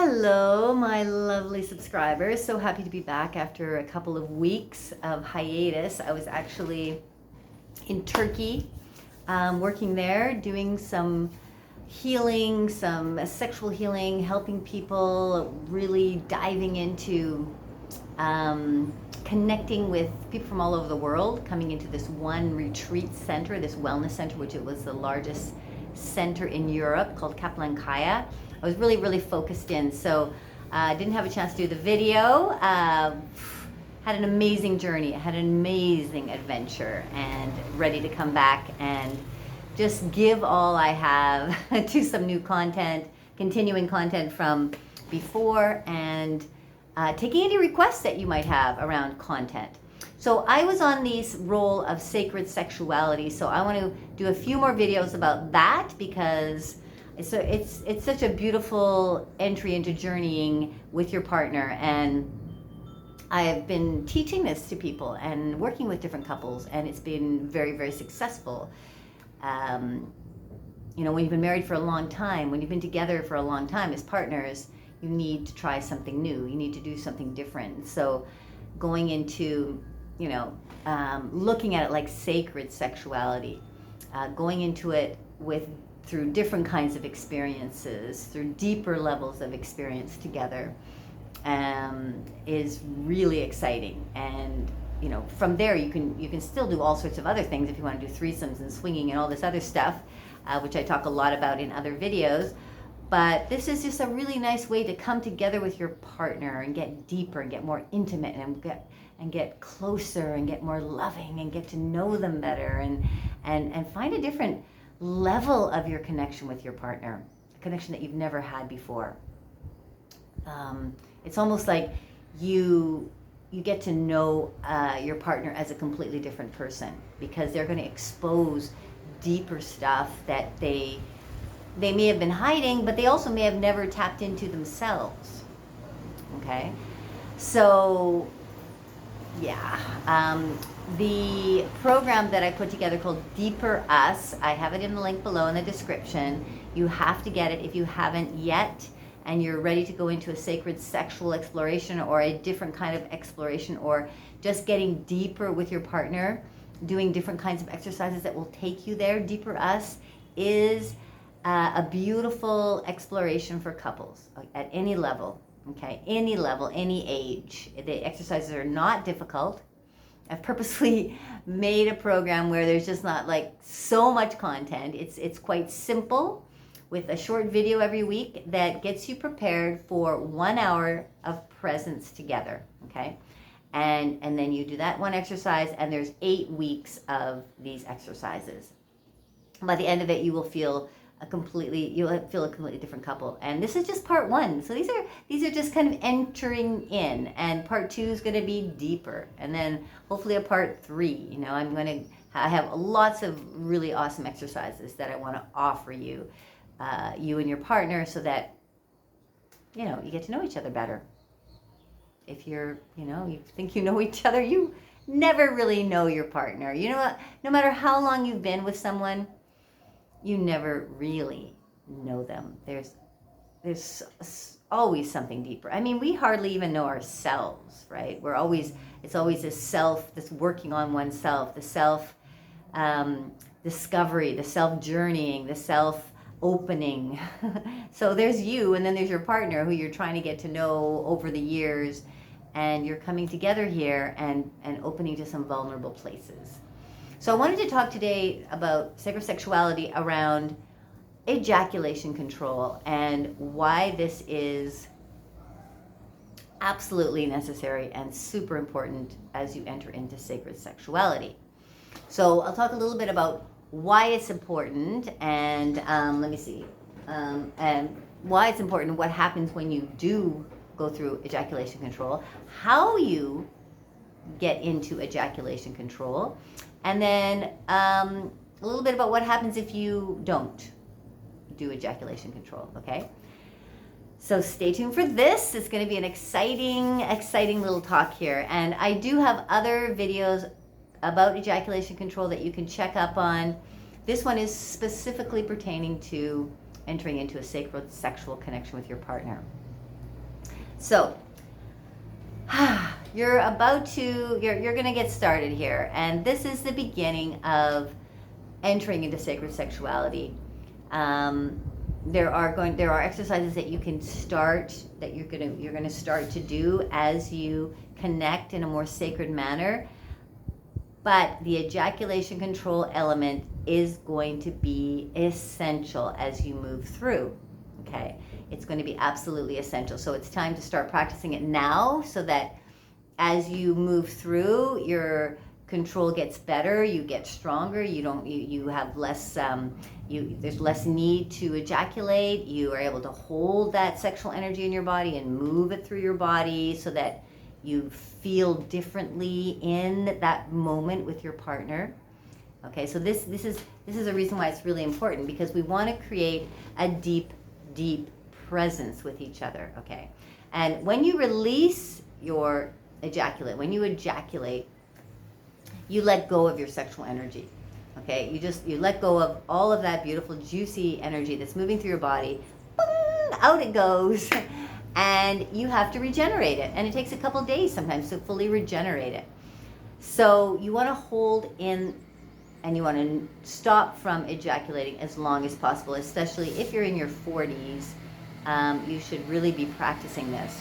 Hello, my lovely subscribers. So happy to be back after a couple of weeks of hiatus. I was actually in Turkey, working there, doing some healing, some sexual healing, helping people, really diving into connecting with people from all over the world, coming into this one retreat center, this wellness center, which it was the largest center in Europe, called Kaplan-Kaya. I was really focused in, so didn't have a chance to do the video. Had an amazing journey, had an amazing adventure, and ready to come back and just give all I have to some new content, continuing content from before, and taking any requests that you might have around content. So I was on this role of sacred sexuality, so I want to do a few more videos about that, because it's such a beautiful entry into journeying with your partner. And I've been teaching this to people and working with different couples, and it's been very successful. You know, when you've been married for a long time, when you've been together for a long time as partners, you need to try something new. You need to do something different. So going into, you know, looking at it like sacred sexuality, going into it through different kinds of experiences, through deeper levels of experience together, is really exciting. And you know, from there you can still do all sorts of other things if you want to do threesomes and swinging and all this other stuff, which I talk a lot about in other videos. But this is just a really nice way to come together with your partner and get deeper and get more intimate and get closer and get more loving and get to know them better and find a different level of your connection with your partner, a connection that you've never had before. It's almost like you get to know your partner as a completely different person, because they're going to expose deeper stuff that they may have been hiding, but they also may have never tapped into themselves. Okay, so yeah, the program that I put together called Deeper Us, I have it in the link below in the description. You have to get it if you haven't yet, and you're ready to go into a sacred sexual exploration or a different kind of exploration, or just getting deeper with your partner, doing different kinds of exercises that will take you there. Deeper Us is a beautiful exploration for couples at any level. Okay, any level, any age. The exercises are not difficult. I've purposely made a program where there's just not like so much content. It's quite simple, with a short video every week that gets you prepared for 1 hour of presence together. Okay, and then you do that one exercise, and there's 8 weeks of these exercises. By the end of it, you will feel you'll feel a completely different couple. And this is just part 1. So these are just kind of entering in, and part 2 is going to be deeper, and then hopefully a part 3. You know, I have lots of really awesome exercises that I want to offer you, you and your partner, so that you get to know each other better. If you think you know each other, you never really know your partner. You know what? No matter how long you've been with someone, you never really know them. There's always something deeper. I mean, we hardly even know ourselves, right? It's always this self, this working on oneself, the self discovery, the self journeying, the self opening. So there's you, and then there's your partner who you're trying to get to know over the years, and you're coming together here and opening to some vulnerable places. So I wanted to talk today about sacred sexuality around ejaculation control, and why this is absolutely necessary and super important as you enter into sacred sexuality. So I'll talk a little bit about why it's important, and and why it's important, what happens when you do go through ejaculation control, how you get into ejaculation control, and then a little bit about what happens if you don't do ejaculation control. Okay, so stay tuned for this. It's going to be an exciting little talk here, and I do have other videos about ejaculation control that you can check up on. This one is specifically pertaining to entering into a sacred sexual connection with your partner. So, you're going to get started here. And this is the beginning of entering into sacred sexuality. There are exercises that you can start, that you're going to start to do as you connect in a more sacred manner. But the ejaculation control element is going to be essential as you move through. Okay, it's going to be absolutely essential. So it's time to start practicing it now, so that as you move through, your control gets better, you get stronger, you have less, there's less need to ejaculate, you are able to hold that sexual energy in your body and move it through your body so that you feel differently in that moment with your partner. Okay, so this is a reason why it's really important, because we want to create a deep presence with each other. Okay, and when you release your when you ejaculate, you let go of your sexual energy. Okay, you let go of all of that beautiful juicy energy that's moving through your body. Out it goes. And you have to regenerate it, and it takes a couple days sometimes to fully regenerate it. So you want to hold in, and you want to stop from ejaculating as long as possible, especially if you're in your 40s. You should really be practicing this.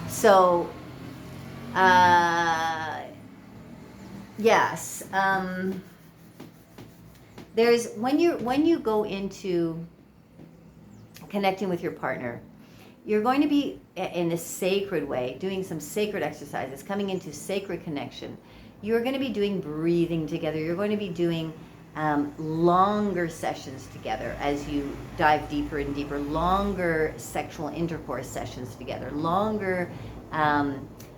So yes, there's when you go into connecting with your partner, you're going to be in a sacred way, doing some sacred exercises, coming into sacred connection. You're going to be doing breathing together. You're going to be doing longer sessions together as you dive deeper and deeper, longer sexual intercourse sessions together, longer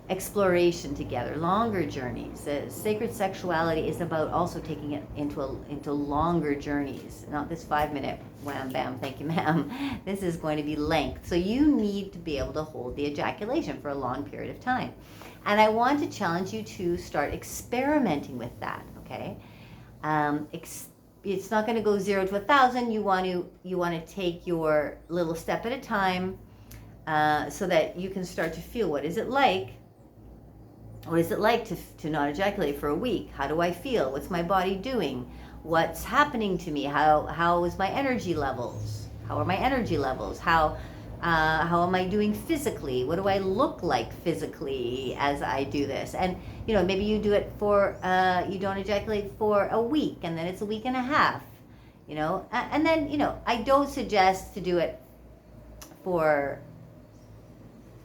exploration together, longer journeys. Sacred sexuality is about also taking it into longer journeys, not this 5-minute wham bam thank you ma'am. This is going to be length. So you need to be able to hold the ejaculation for a long period of time, and I want to challenge you to start experimenting with that. Okay, it's not going to go 0 to 1,000. You want to take your little step at a time, so that you can start to feel, what is it like to not ejaculate for a week? How do I feel? What's my body doing? What's happening to me? How is my energy levels? How are my energy levels? How am I doing physically? What do I look like physically as I do this? And maybe you do it for you don't ejaculate for a week, and then it's a week and a half. And then I don't suggest to do it for.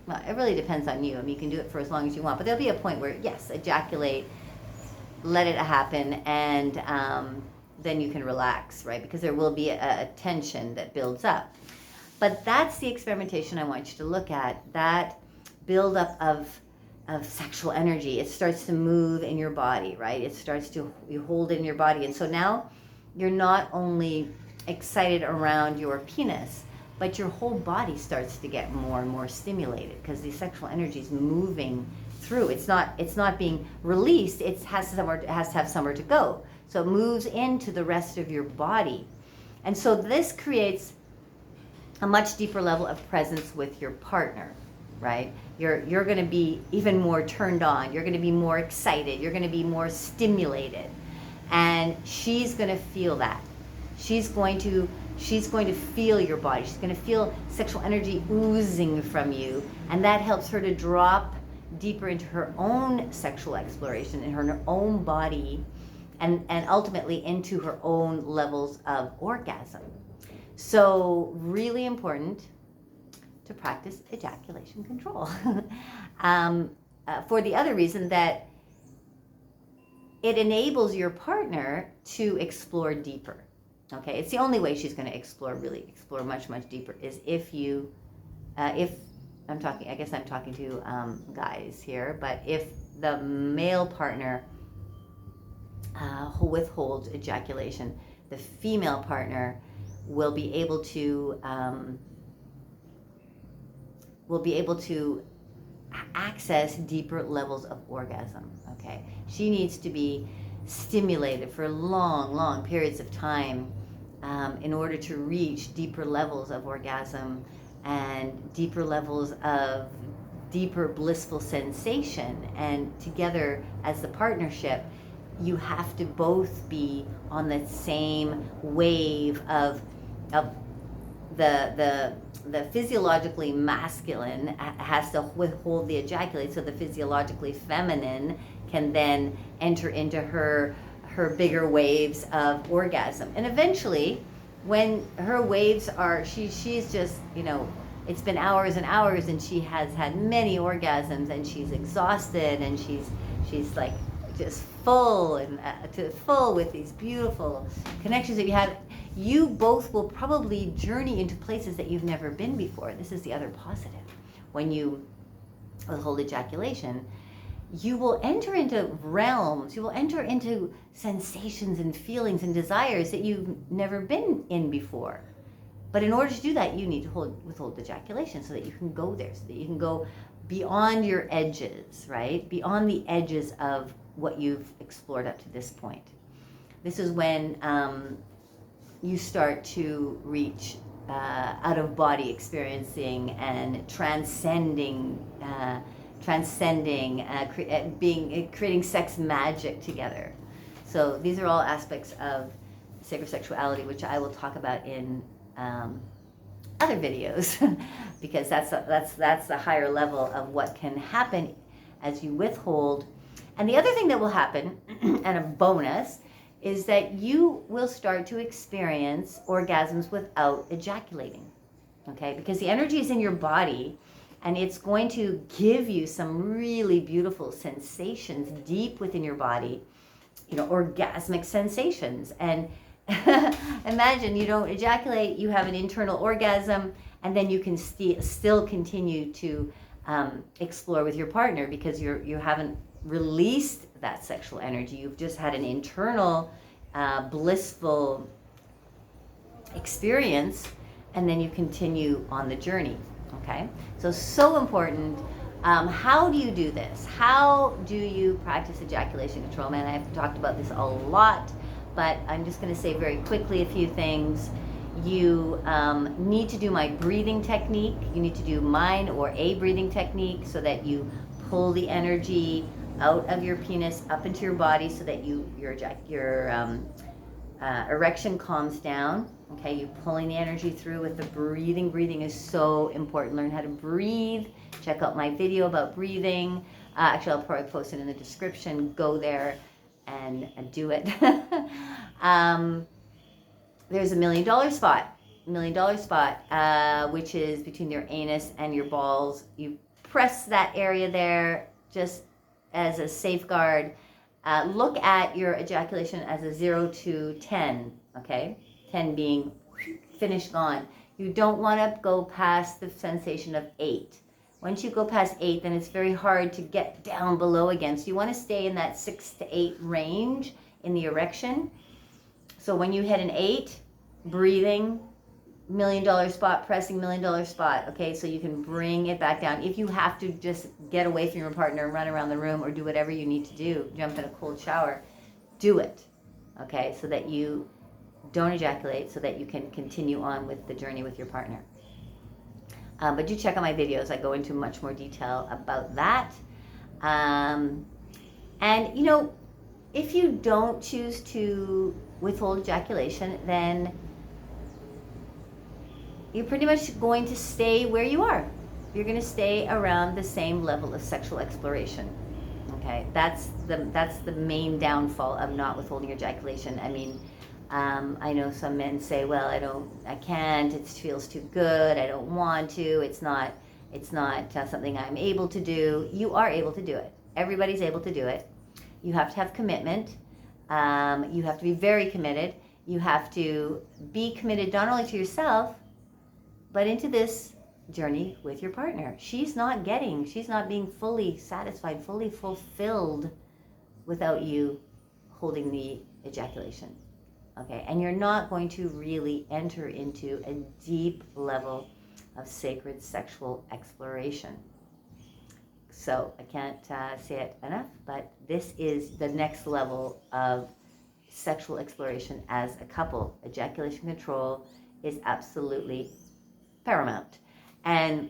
Well, it really depends on you. I mean, you can do it for as long as you want, but there'll be a point where, yes, ejaculate, let it happen, and then you can relax, right? Because there will be a tension that builds up. But that's the experimentation I want you to look at, that buildup of sexual energy. It starts to move in your body, right? You hold it in your body. And so now you're not only excited around your penis, but your whole body starts to get more and more stimulated, because the sexual energy is moving through. It's not being released. It has to have somewhere to go. So it moves into the rest of your body. And so this creates a much deeper level of presence with your partner, right? You're going to be even more turned on. You're going to be more excited. You're going to be more stimulated. And she's going to feel that. She's going to feel your body. She's going to feel sexual energy oozing from you, and that helps her to drop deeper into her own sexual exploration in her own body, and ultimately into her own levels of orgasm. So really important to practice ejaculation control. For the other reason that it enables your partner to explore deeper. Okay, it's the only way she's going to explore much, much deeper, is if I'm talking to guys here, but if the male partner withholds ejaculation, the female partner will be able to access deeper levels of orgasm. Okay, she needs to be stimulated for long periods of time in order to reach deeper levels of orgasm and deeper levels of deeper blissful sensation. And together as the partnership, you have to both be on the same wave of the physiologically masculine has to withhold the ejaculate, so the physiologically feminine can then enter into her bigger waves of orgasm. And eventually, when her waves are, she's just, it's been hours and hours, and she has had many orgasms, and she's exhausted, and she's like just full and full with these beautiful connections that you have. You both will probably journey into places that you've never been before. This is the other positive. When you withhold ejaculation, you will enter into realms, you will enter into sensations and feelings and desires that you've never been in before. But in order to do that, you need to withhold ejaculation so that you can go there, so that you can go beyond your edges, right? Beyond the edges of what you've explored up to this point. This is when you start to reach out-of-body experiencing and transcending, creating sex magic together. So these are all aspects of sacred sexuality, which I will talk about in other videos, because that's the higher level of what can happen as you withhold. And the other thing that will happen, and a bonus, is that you will start to experience orgasms without ejaculating, okay? Because the energy is in your body, and it's going to give you some really beautiful sensations deep within your body, orgasmic sensations. And imagine you don't ejaculate, you have an internal orgasm, and then you can still continue to explore with your partner, because you haven't released that sexual energy. You've just had an internal blissful experience, and then you continue on the journey. Okay, so important. How do you do this? How do you practice ejaculation control? Man, I've talked about this a lot, but I'm just going to say very quickly a few things. You need to do my breathing technique. You need to do mine or a breathing technique, so that you pull the energy out of your penis up into your body, so that your erection calms down. Okay, you pulling the energy through with the breathing. Breathing is so important. Learn how to breathe. Check out my video about breathing. Actually, I'll probably post it in the description. Go there and do it. There's $1 million spot, which is between your anus and your balls. You press that area there just as a safeguard. Look at your ejaculation as a 0 to 10, okay? 10 being finished, gone. You don't want to go past the sensation of 8. Once you go past 8, then it's very hard to get down below again. So you want to stay in that 6 to 8 range in the erection. So when you hit an 8, breathing, $1 million spot, pressing $1 million spot, okay? So you can bring it back down. If you have to just get away from your partner and run around the room, or do whatever you need to do, jump in a cold shower, do it, okay? So that you don't ejaculate, so that you can continue on with the journey with your partner. But do check out my videos. I go into much more detail about that. And, if you don't choose to withhold ejaculation, then you're pretty much going to stay where you are. You're going to stay around the same level of sexual exploration. Okay, that's the main downfall of not withholding ejaculation. I mean, I know some men say, well, I can't, it feels too good, I don't want to, it's not something I'm able to do. You are able to do it. Everybody's able to do it. You have to have commitment. You have to be very committed. You have to be committed not only to yourself, but into this journey with your partner. She's not being fully satisfied, fully fulfilled without you holding the ejaculation. Okay, and you're not going to really enter into a deep level of sacred sexual exploration. So I can't say it enough, but this is the next level of sexual exploration as a couple. Ejaculation control is absolutely paramount. And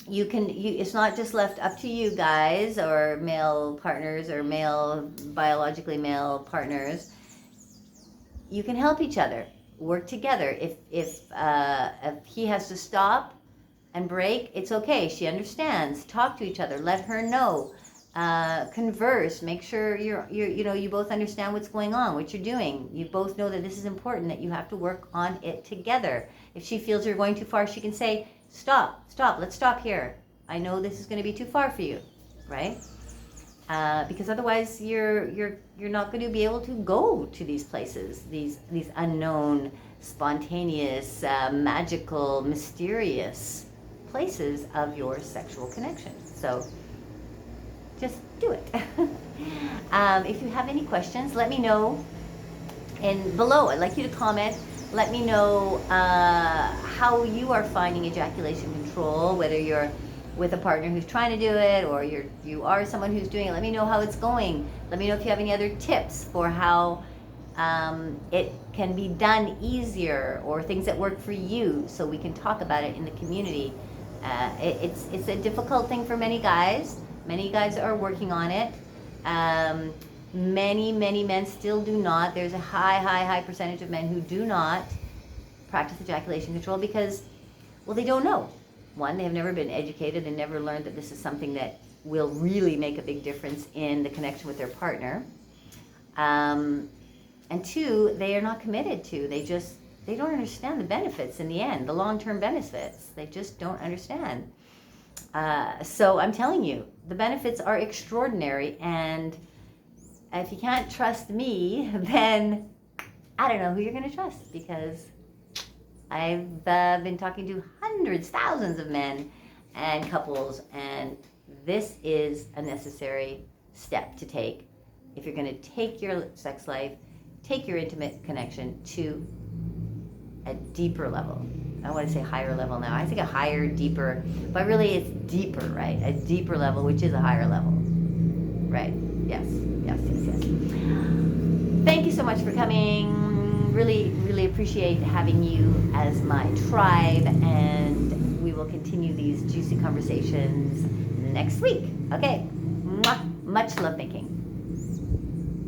it's not just left up to you guys or male partners or biologically male partners. You can help each other, work together. If he has to stop and break, it's okay. She understands. Talk to each other. Let her know. Converse. Make sure you both understand what's going on, what you're doing. You both know that this is important, that you have to work on it together. If she feels you're going too far, she can say, stop, let's stop here. I know this is going to be too far for you, right? Because otherwise you're not going to be able to go to these places, these unknown, spontaneous, magical, mysterious places of your sexual connection. So just do it. If you have any questions, let me know below. I'd like you to comment. Let me know how you are finding ejaculation control, whether you're with a partner who's trying to do it or you are someone who's doing it. Let me know how it's going. Let me know if you have any other tips for how it can be done easier, or things that work for you, so we can talk about it in the community. It's a difficult thing for many guys. Many guys are working on it. Many men still do not. There's a high percentage of men who do not practice ejaculation control because, well, they don't know. One, they have never been educated and never learned that this is something that will really make a big difference in the connection with their partner. And two, they are not committed to. They don't understand the benefits in the end, the long-term benefits. They just don't understand. So I'm telling you, the benefits are extraordinary, and if you can't trust me, then I don't know who you're going to trust, because I've been talking to hundreds, thousands of men and couples, and this is a necessary step to take if you're going to take your sex life, take your intimate connection to a deeper level. I want to say higher level now. I think a higher, deeper, but really it's deeper, right? A deeper level, which is a higher level, right? Yes. Thank you so much for coming. Really appreciate having you as my tribe, and we will continue these juicy conversations next week. Okay. Much love making.